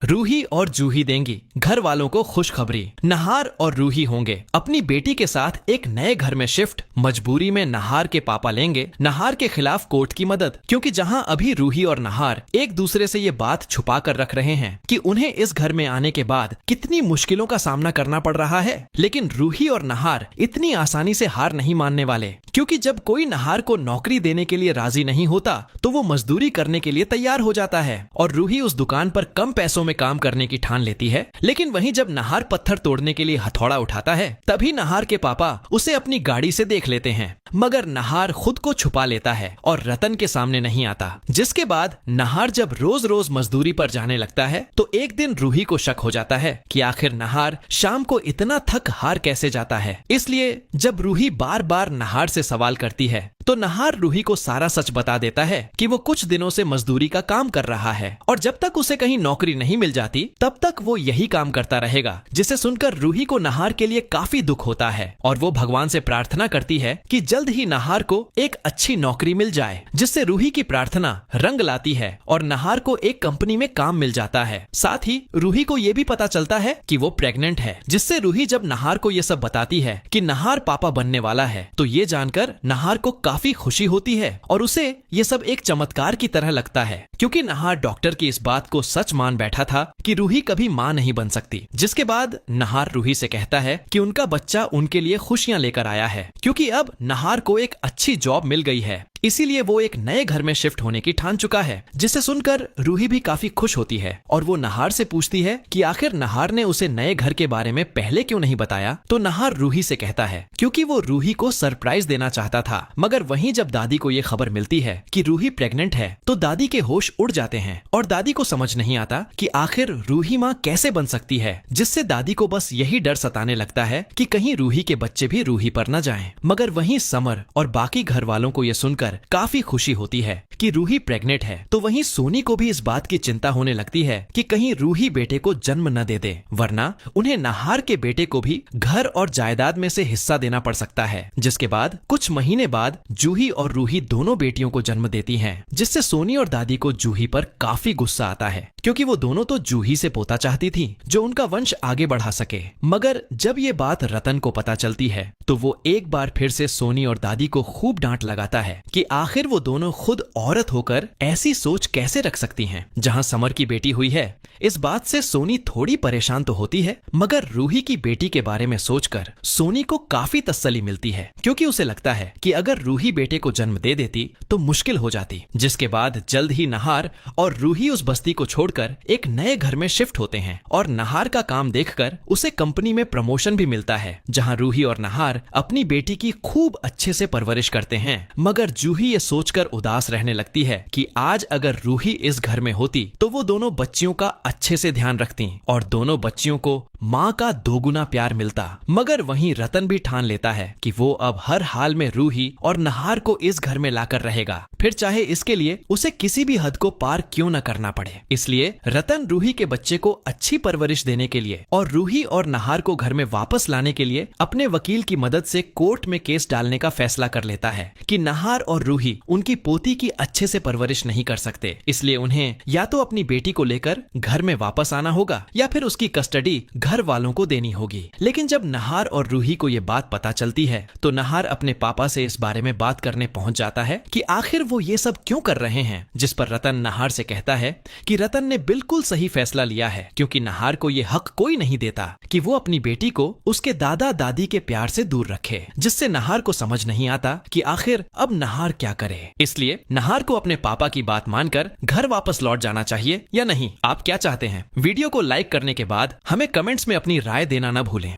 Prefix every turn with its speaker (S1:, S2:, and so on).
S1: रूही और जूही देंगी घर वालों को खुशखबरी। नहार और रूही होंगे अपनी बेटी के साथ एक नए घर में शिफ्ट। मजबूरी में नहार के पापा लेंगे नहार के खिलाफ कोर्ट की मदद, क्योंकि जहां अभी रूही और नहार एक दूसरे से ये बात छुपा कर रख रहे हैं कि उन्हें इस घर में आने के बाद कितनी मुश्किलों का सामना करना पड़ रहा है, लेकिन रूही और नहार इतनी आसानी से हार नहीं मानने वाले, क्योंकि जब कोई नहार को नौकरी देने के लिए राजी नहीं होता तो वो मजदूरी करने के लिए तैयार हो जाता है और रूही उस दुकान पर कम पैसों में काम करने की ठान लेती है। लेकिन वहीं जब नहार पत्थर तोड़ने के लिए हथौड़ा उठाता है तभी नहार के पापा उसे अपनी गाड़ी से देख लेते हैं, मगर नहार खुद को छुपा लेता है और रतन के सामने नहीं आता। जिसके बाद नहार जब रोज रोज मजदूरी पर जाने लगता है तो एक दिन रूही को शक हो जाता है कि आखिर नहार शाम को इतना थक हार कैसे जाता है। इसलिए जब रूही बार बार नहार से सवाल करती है तो नहार रूही को सारा सच बता देता है कि वो कुछ दिनों से मजदूरी का काम कर रहा है और जब तक उसे कहीं नौकरी नहीं मिल जाती तब तक वो यही काम करता रहेगा। जिसे सुनकर रूही को नहार के लिए काफी दुख होता है और वो भगवान से प्रार्थना करती है कि जल्द ही नहार को एक अच्छी नौकरी मिल जाए, जिससे रूही की प्रार्थना रंग लाती है और नहार को एक कंपनी में काम मिल जाता है। साथ ही रूही को ये भी पता चलता है कि वो प्रेग्नेंट है, जिससे रूही जब नहार को ये सब बताती है कि नहार पापा बनने वाला है तो ये जानकर नहार को काफी खुशी होती है और उसे ये सब एक चमत्कार की तरह लगता है, क्योंकि नहार डॉक्टर की इस बात को सच मान बैठा था कि रूही कभी मां नहीं बन सकती। जिसके बाद नहार रूही से कहता है कि उनका बच्चा उनके लिए खुशियां लेकर आया है, क्योंकि अब नहार को एक अच्छी जॉब मिल गई है, इसीलिए वो एक नए घर में शिफ्ट होने की ठान चुका है। जिसे सुनकर रूही भी काफी खुश होती है और वो नहार से पूछती है कि आखिर नहार ने उसे नए घर के बारे में पहले क्यों नहीं बताया। तो नहार रूही से कहता है क्योंकि वो रूही को सरप्राइज देना चाहता था। मगर वहीं जब दादी को ये खबर मिलती है कि रूही प्रेग्नेंट है तो दादी के होश उड़ जाते हैं और दादी को समझ नहीं आता कि आखिर रूही माँ कैसे बन सकती है, जिससे दादी को बस यही डर सताने लगता है कि कहीं रूही के बच्चे भी रूही पर न जाएं। मगर वहीं समर और बाकी घर वालों को ये सुनकर काफी खुशी होती है कि रूही प्रेग्नेंट है, तो वहीं सोनी को भी इस बात की चिंता होने लगती है कि कहीं रूही बेटे को जन्म न दे दे, वरना उन्हें नहार के बेटे को भी घर और जायदाद में से हिस्सा देना पड़ सकता है। जिसके बाद कुछ महीने बाद जूही और रूही दोनों बेटियों को जन्म देती हैं, जिससे सोनी और दादी को जूही पर काफी गुस्सा आता है, क्योंकि वो दोनों तो जूही से पोता चाहती थी जो उनका वंश आगे बढ़ा सके। मगर जब ये बात रतन को पता चलती है तो वो एक बार फिर से सोनी और दादी को खूब डांट लगाता है कि आखिर वो दोनों खुद औरत होकर ऐसी सोच कैसे रख सकती हैं, जहां समर की बेटी हुई है। इस बात से सोनी थोड़ी परेशान तो होती है, मगर रूही की बेटी के बारे में सोचकर सोनी को काफी तसल्ली मिलती है, क्योंकि उसे लगता है कि अगर रूही बेटे को जन्म दे देती तो मुश्किल हो जाती। जिसके बाद जल्द ही नहार और रूही उस बस्ती को छोड़कर एक नए घर में शिफ्ट होते हैं और नहार का काम देखकर उसे कंपनी में प्रमोशन भी मिलता है, जहां रूही और नहार अपनी बेटी की खूब अच्छे से परवरिश करते हैं। मगर जूही ये सोचकर उदास रहने लगती है कि आज अगर रूही इस घर में होती तो वो दोनों बच्चियों का अच्छे से ध्यान रखती और दोनों बच्चियों को माँ का दोगुना प्यार मिलता। मगर वहीं रतन भी ठान लेता है कि वो अब हर हाल में रूही और नहार को इस घर में लाकर रहेगा, फिर चाहे इसके लिए उसे किसी भी हद को पार क्यों न करना पड़े। इसलिए रतन रूही के बच्चे को अच्छी परवरिश देने के लिए और रूही और नहार को घर में वापस लाने के लिए अपने वकील की मदद से कोर्ट में केस डालने का फैसला कर लेता है कि नहार और रूही उनकी पोती की अच्छे से परवरिश नहीं कर सकते, इसलिए उन्हें या तो अपनी बेटी को लेकर घर में वापस आना होगा या फिर उसकी कस्टडी घर वालों को देनी होगी। लेकिन जब नहार और रूही को ये बात पता चलती है तो नहार अपने पापा से इस बारे में बात करने पहुंच जाता है कि आखिर वो ये सब क्यों कर रहे हैं। जिस पर रतन नहार से कहता है कि रतन ने बिल्कुल सही फैसला लिया है, क्योंकि नहार को ये हक कोई नहीं देता कि वो अपनी बेटी को उसके दादा दादी के प्यार से दूर रखे, जिससे नहार को समझ नहीं आता कि आखिर अब नहार क्या करे। इसलिए नहार को अपने पापा की बात मानकर घर वापस लौट जाना चाहिए या नहीं, आप क्या चाहते हैं? वीडियो को लाइक करने के बाद हमें कमेंट्स में अपनी राय देना न भूलें।